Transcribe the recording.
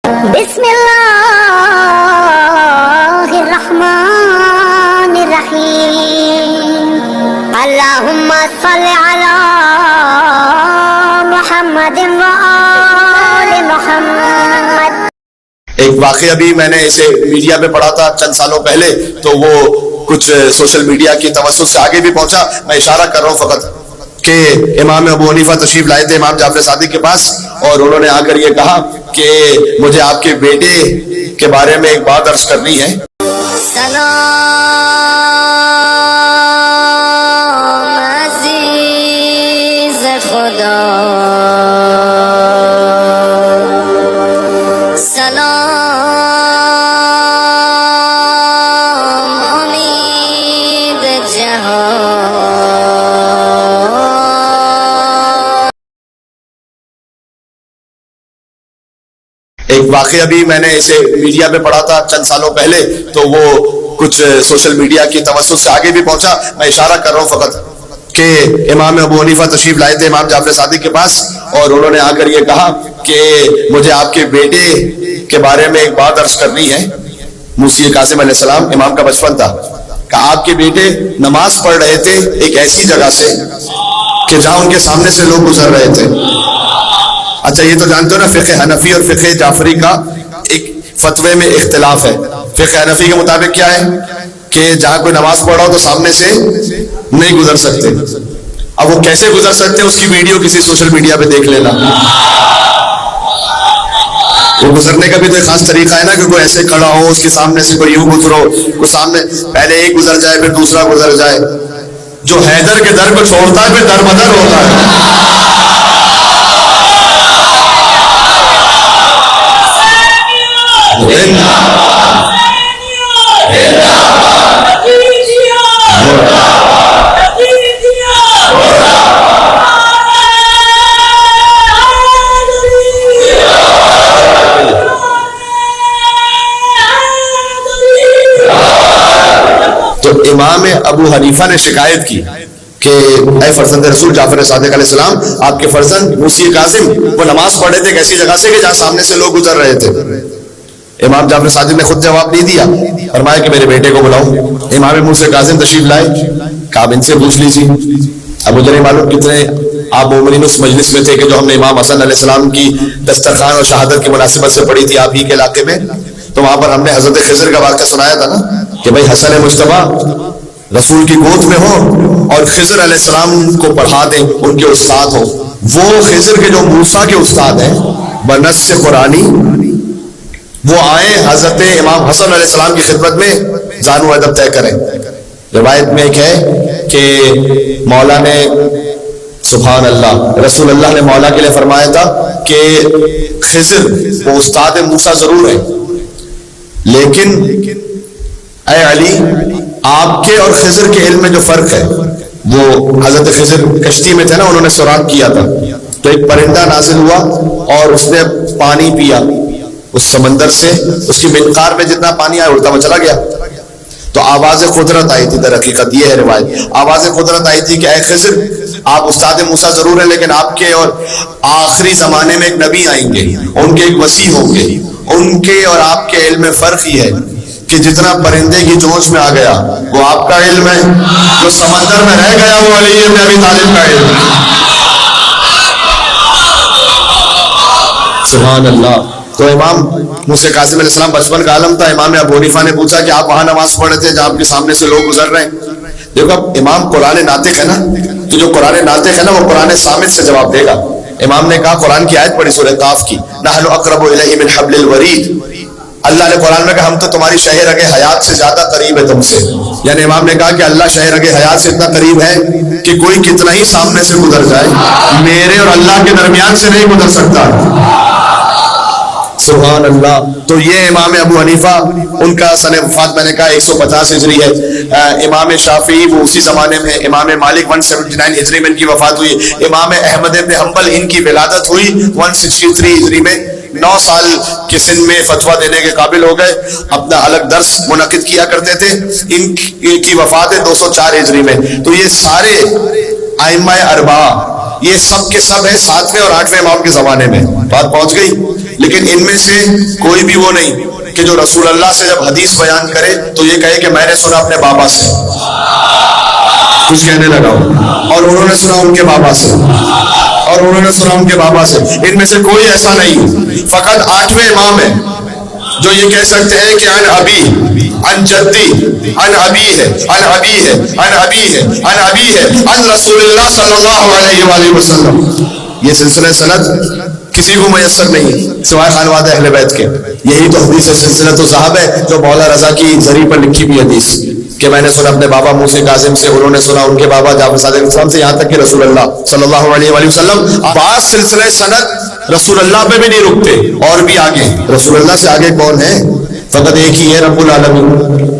بسم اللہ الرحمن الرحیم اللہم صلی علی محمد وآل محمد۔ ایک واقعہ بھی میں نے اسے میڈیا پہ پڑھا تھا چند سالوں پہلے، تو وہ کچھ سوشل میڈیا کی توسط سے آگے بھی پہنچا۔ میں اشارہ کر رہا ہوں فقط کہ امام ابو حنیفہ تشریف لائے تھے امام جعفر صادق کے پاس، اور انہوں نے آ کر یہ کہا کہ مجھے آپ کے بیٹے کے بارے میں ایک بات عرض کرنی ہے۔ سلام عزیز خدا، ایک واقعہ بھی میں نے اسے میڈیا پہ پڑھا تھا چند سالوں پہلے، تو وہ کچھ سوشل میڈیا کی توسط سے آگے بھی پہنچا۔ میں اشارہ کر رہا ہوں فقط کہ امام ابو حنیفہ تشریف لائے تھے امام جعفر صادق کے پاس، اور انہوں نے آ کر یہ کہا کہ مجھے آپ کے بیٹے کے بارے میں ایک بات عرض کرنی ہے۔ موسی قاسم علیہ السلام امام کا بچپن تھا کہ آپ کے بیٹے نماز پڑھ رہے تھے ایک ایسی جگہ سے کہ جہاں ان کے سامنے سے لوگ گزر رہے تھے۔ اچھا، یہ تو جانتے ہو نا فقہ حنفی اور فقہ جعفری کا ایک فتوے میں اختلاف ہے۔ فقہ حنفی کے مطابق کیا ہے کہ جہاں کوئی نماز پڑھ رہا ہو تو سامنے سے نہیں گزر سکتے۔ اب وہ کیسے گزر سکتے ہیں اس کی ویڈیو کسی سوشل میڈیا پہ دیکھ لینا۔ وہ گزرنے کا بھی تو ایک خاص طریقہ ہے نا کہ کوئی ایسے کھڑا ہو، اس کے سامنے سے کوئی یوں گزرو، کوئی سامنے پہلے ایک گزر جائے پھر دوسرا گزر جائے۔ جو حیدر کے در کو چھوڑتا ہے پھر در بدر ہوتا ہے۔ تو امام ابو حنیفہ نے شکایت کی کہ اے فرزند رسول جعفر صادق علیہ السلام، آپ کے فرزند موسی قاسم وہ نماز پڑھ رہے تھے ایک ایسی جگہ سے کہ جہاں سامنے سے لوگ گزر رہے تھے۔ امام جعفر صادق نے خود جواب نہیں دیا، فرمایا کہ میرے بیٹے کو بلاؤ۔ امام موسی قاسم تشریف لائے، کہا ان سے پوچھ لیجیے۔ اب مجھے نہیں معلوم کتنے آپ مومنین اس مجلس میں تھے کہ جو ہم نے امام حسن علیہ السلام کی دسترخوان اور شہادت کی مناسبت سے پڑھی تھی آپ ہی کے علاقے میں، تو وہاں پر ہم نے حضرت خضر کا واقعہ سنایا تھا نا کہ بھائی حسن مجتبیٰ رسول کی گود میں ہو اور خضر علیہ السلام کو پڑھا دیں، ان کے استاد ہو۔ وہ خضر کے جو موسیٰ کے استاد ہیں بنص قرآنی، وہ آئے حضرت امام حسن علیہ السلام کی خدمت میں زانو ادب طے کریں۔ روایت میں ایک ہے کہ مولا نے سبحان اللہ رسول اللہ نے مولا کے لیے فرمایا تھا کہ خضر وہ استاد موسیٰ ضرور ہے، لیکن اے علی آپ کے اور خضر کے علم میں جو فرق ہے، وہ حضرت خضر کشتی میں تھے نا، انہوں نے سوراخ کیا تھا تو ایک پرندہ نازل ہوا اور اس نے پانی پیا اس سمندر سے، اس کی منقار میں جتنا پانی آیا اڑتا ہوا چلا گیا۔ تو آواز قدرت آئی تھی، در حقیقت یہ ہے روایت، آواز قدرت آئی تھی کہ اے خضر آپ استاد موسیٰ ضرور ہیں، لیکن آپ کے اور آخری زمانے میں ایک نبی آئیں گے، ان کے ایک وسیع ہوں گے، ان کے اور آپ کے علم میں فرق ہی ہے کہ جتنا پرندے کی چونچ میں آ گیا وہ آپ کا علم ہے، جو سمندر میں رہ گیا وہ علی بن ابی طالب کا علم ہے۔ سبحان اللہ۔ تو امام موسی قاسم علیہ السلام بچپن کا عالم تھا، امام ابو حنیفہ نے پوچھا کہ آپ وہاں نماز پڑھ رہے تھے جہاں آپ کے سامنے سے لوگ گزر رہے ہیں۔ دیکھو اب امام قرآن ناطق ہے نا، تو جو قرآن ناطق ہے نا وہ قرآن صامت سے جواب دے گا۔ امام نے کہا قرآن کی آیت پڑھی سورہ قاف کی، نحن اقرب الیہ من حبل الورید، اللہ نے قرآن میں کہا ہم تو تمہاری شہ رگ حیات سے زیادہ قریب ہے تم سے، یعنی امام نے کہا کہ اللہ شہ رگ حیات سے اتنا قریب ہے کہ کوئی کتنا ہی سامنے سے گزر جائے میرے اور اللہ کے درمیان سے نہیں گزر سکتا۔ سبحان اللہ۔ تو یہ امام ابو حنیفہ ان کا سن وفات میں نے کہا 150 ہجری ہے۔ امام شافعی وہ اسی زمانے میں، امام مالک 179 ہجری میں ان کی وفات ہوئی، امام احمد بن حنبل ان کی ولادت ہوئی 163 ہجری میں۔ 9 سال کے سن میں فتویٰ دینے کے قابل ہو گئے، اپنا الگ درس منعقد کیا کرتے تھے۔ ان کی وفات ہے 204 ہجری میں۔ تو یہ سارے ائمہ اربعہ یہ سب کے سب ہیں 7ویں اور 8ویں امام کے زمانے میں۔ بات پہنچ گئی۔ لیکن ان میں سے کوئی بھی وہ نہیں کہ جو رسول اللہ سے جب حدیث بیان کرے تو یہ کہے کہ میں نے سنا اپنے بابا سے، کچھ کہنے لگا اور انہوں نے سنا ان کے بابا سے، اور انہوں نے سنا ان کے بابا سے. ان میں سے کوئی ایسا نہیں. فقط 8ویں امام ہے جو یہ کہہ سکتے ہیں کہ ان ابی، ان جدی، ان ابی ہے، ان ابی ہے، ان ابی ہے، ان ابی ہے، ان رسول اللہ صلی اللہ علیہ وآلہ وسلم. یہ سلسلہ سند کسی کو میسر نہیں سوائے خانواد اہل بیت کے. یہی تو حدیث سلسلۃ الذہب ہے جو مولا رضا کی زری پر لکھی ہوئی حدیث کہ میں نے سنا اپنے بابا موسی کاظم سے، انہوں نے سنا ان کے بابا جعفر صادق علیہ السلام سے، یہاں تک کہ رسول اللہ صلی اللہ علیہ وآلہ وسلم. بعض سلسلہ سند رسول اللہ پہ بھی نہیں رکتے، اور بھی آگے. رسول اللہ سے آگے کون ہے؟ فقط ایک ہی ہے، رب العالمین.